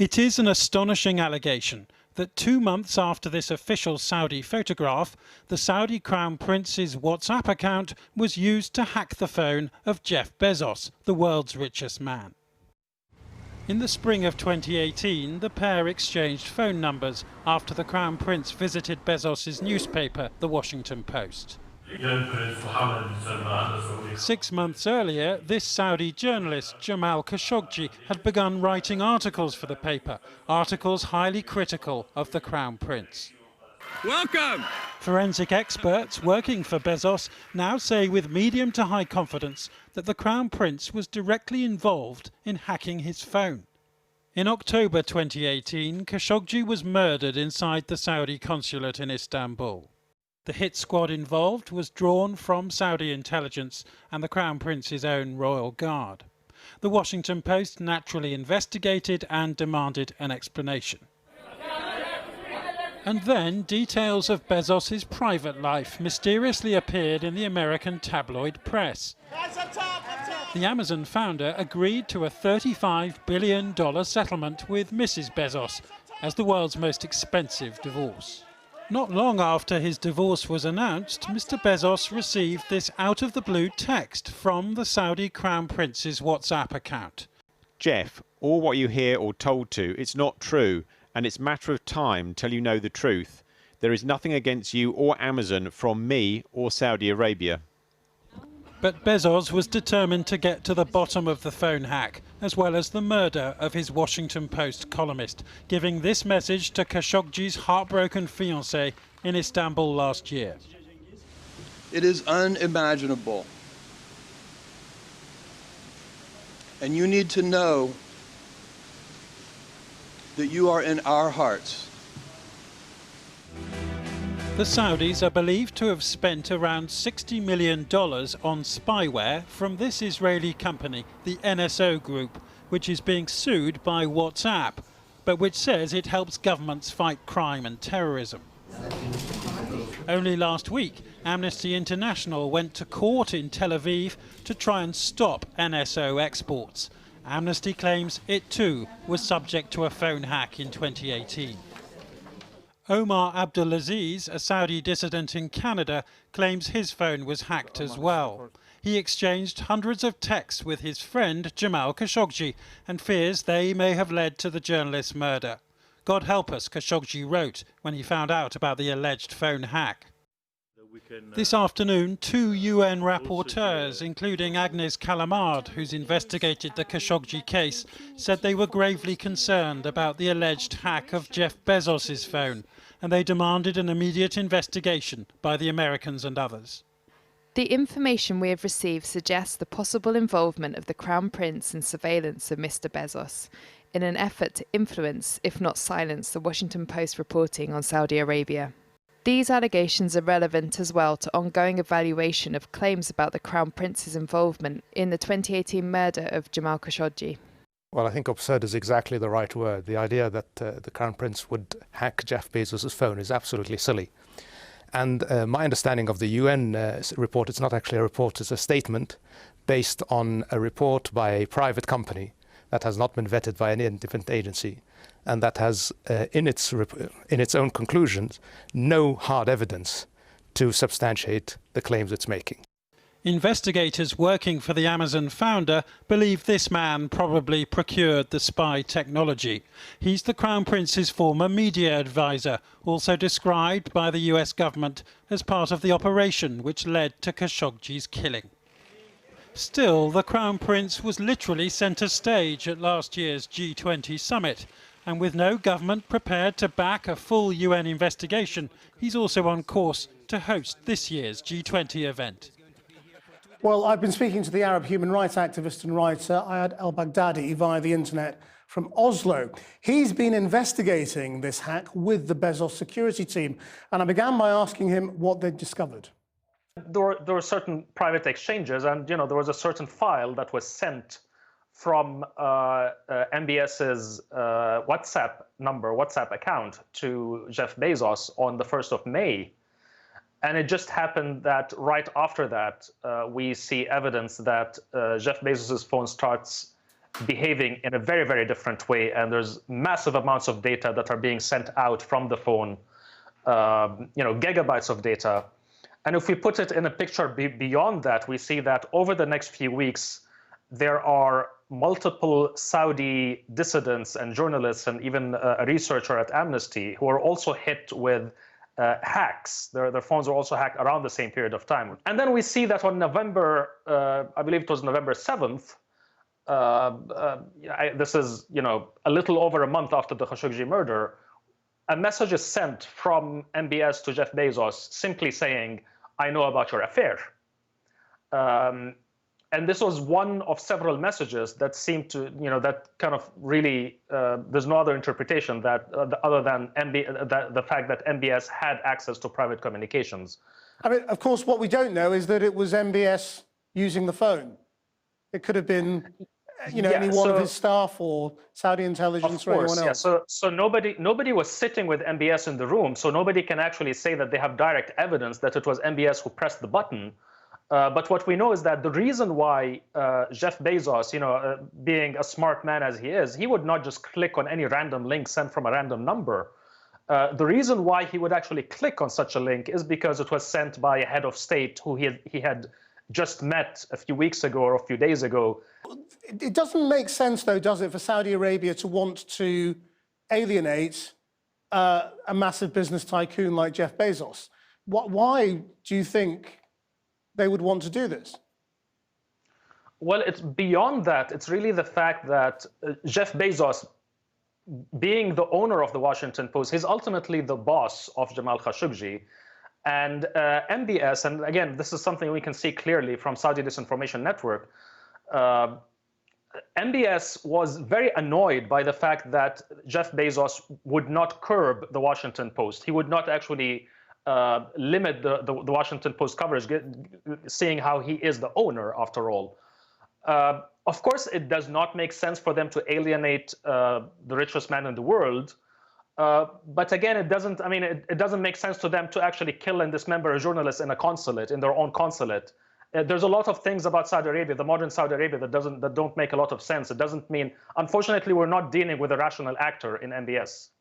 It is an astonishing allegation that 2 months after this official Saudi photograph, the Saudi Crown Prince's WhatsApp account was used to hack the phone of Jeff Bezos, the world's richest man. In the spring of 2018, the pair exchanged phone numbers after the Crown Prince visited Bezos' newspaper, The Washington Post. 6 months earlier, this Saudi journalist, Jamal Khashoggi, had begun writing articles for the paper, articles highly critical of the Crown Prince. Welcome! Forensic experts working for Bezos now say with medium to high confidence that the Crown Prince was directly involved in hacking his phone. In October 2018, Khashoggi was murdered inside the Saudi consulate in Istanbul. The hit squad involved was drawn from Saudi intelligence and the Crown Prince's own royal guard. The Washington Post naturally investigated and demanded an explanation. And then details of Bezos' private life mysteriously appeared in the American tabloid press. The Amazon founder agreed to a $35 billion settlement with Mrs. Bezos as the world's most expensive divorce. Not long after his divorce was announced, Mr. Bezos received this out-of-the-blue text from the Saudi Crown Prince's WhatsApp account. Jeff, all what you hear or told to, it's not true, and it's a matter of time till you know the truth. There is nothing against you or Amazon from me or Saudi Arabia. But Bezos was determined to get to the bottom of the phone hack, as well as the murder of his Washington Post columnist, giving this message to Khashoggi's heartbroken fiancée in Istanbul last year. It is unimaginable. And you need to know that you are in our hearts. The Saudis are believed to have spent around $60 million on spyware from this Israeli company, the NSO Group, which is being sued by WhatsApp, but which says it helps governments fight crime and terrorism. Only last week, Amnesty International went to court in Tel Aviv to try and stop NSO exports. Amnesty claims it too was subject to a phone hack in 2018. Omar Abdulaziz, a Saudi dissident in Canada, claims his phone was hacked as well. He exchanged hundreds of texts with his friend Jamal Khashoggi and fears they may have led to the journalist's murder. God help us, Khashoggi wrote when he found out about the alleged phone hack. This afternoon, 2 UN rapporteurs, including Agnes Kalamard, who's investigated the Khashoggi case, said they were gravely concerned about the alleged hack of Jeff Bezos' phone, and they demanded an immediate investigation by the Americans and others. The information we have received suggests the possible involvement of the Crown Prince in surveillance of Mr. Bezos in an effort to influence, if not silence, the Washington Post reporting on Saudi Arabia. These allegations are relevant as well to ongoing evaluation of claims about the Crown Prince's involvement in the 2018 murder of Jamal Khashoggi. Well, I think absurd is exactly the right word. The idea that the Crown Prince would hack Jeff Bezos' phone is absolutely silly. And my understanding of the UN report, it's not actually a report, it's a statement based on a report by a private company that has not been vetted by any independent agency, and that has, in its own conclusions, no hard evidence to substantiate the claims it's making. Investigators working for the Amazon founder believe this man probably procured the spy technology. He's the Crown Prince's former media advisor, also described by the US government as part of the operation which led to Khashoggi's killing. Still, the Crown Prince was literally centre stage at last year's G20 summit. And with no government prepared to back a full UN investigation, he's also on course to host this year's G20 event. Well, I've been speaking to the Arab human rights activist and writer Ayad al-Baghdadi via the internet from Oslo. He's been investigating this hack with the Bezos security team, and I began by asking him what they'd discovered. There were certain private exchanges, and there was a certain file that was sent from MBS's WhatsApp account to Jeff Bezos on the 1st of May. And it just happened that right after that, we see evidence that Jeff Bezos' phone starts behaving in a very, very different way. And there's massive amounts of data that are being sent out from the phone, gigabytes of data. And if we put it in a picture beyond that, we see that over the next few weeks, there are multiple Saudi dissidents and journalists and even a researcher at Amnesty who are also hit with hacks. Their phones are also hacked around the same period of time. And then we see that on November, I believe it was November 7th, this is a little over a month after the Khashoggi murder, a message is sent from MBS to Jeff Bezos simply saying, "I know about your affair." And this was one of several messages that seemed to, that kind of really, there's no other interpretation that other than the fact that MBS had access to private communications. I mean, of course, what we don't know is that it was MBS using the phone. It could have been, any one of his staff or Saudi intelligence or anyone else. Yeah. So nobody was sitting with MBS in the room, so nobody can actually say that they have direct evidence that it was MBS who pressed the button. But what we know is that the reason why Jeff Bezos, being a smart man as he is, he would not just click on any random link sent from a random number. The reason why he would actually click on such a link is because it was sent by a head of state who he had just met a few weeks ago or a few days ago. It doesn't make sense, though, does it, for Saudi Arabia to want to alienate a massive business tycoon like Jeff Bezos? Why do you think they would want to do this? Well, it's beyond that. It's really the fact that Jeff Bezos, being the owner of the Washington Post, he's ultimately the boss of Jamal Khashoggi. And MBS, and again, this is something we can see clearly from Saudi Disinformation Network, MBS was very annoyed by the fact that Jeff Bezos would not curb the Washington Post. He would not actually limit the Washington Post coverage, seeing how he is the owner after all. Of course, it does not make sense for them to alienate the richest man in the world. But again, it doesn't make sense to them to actually kill and dismember a journalist in a consulate, in their own consulate. There's a lot of things about Saudi Arabia, the modern Saudi Arabia, that don't make a lot of sense. It doesn't mean, unfortunately, we're not dealing with a rational actor in MBS.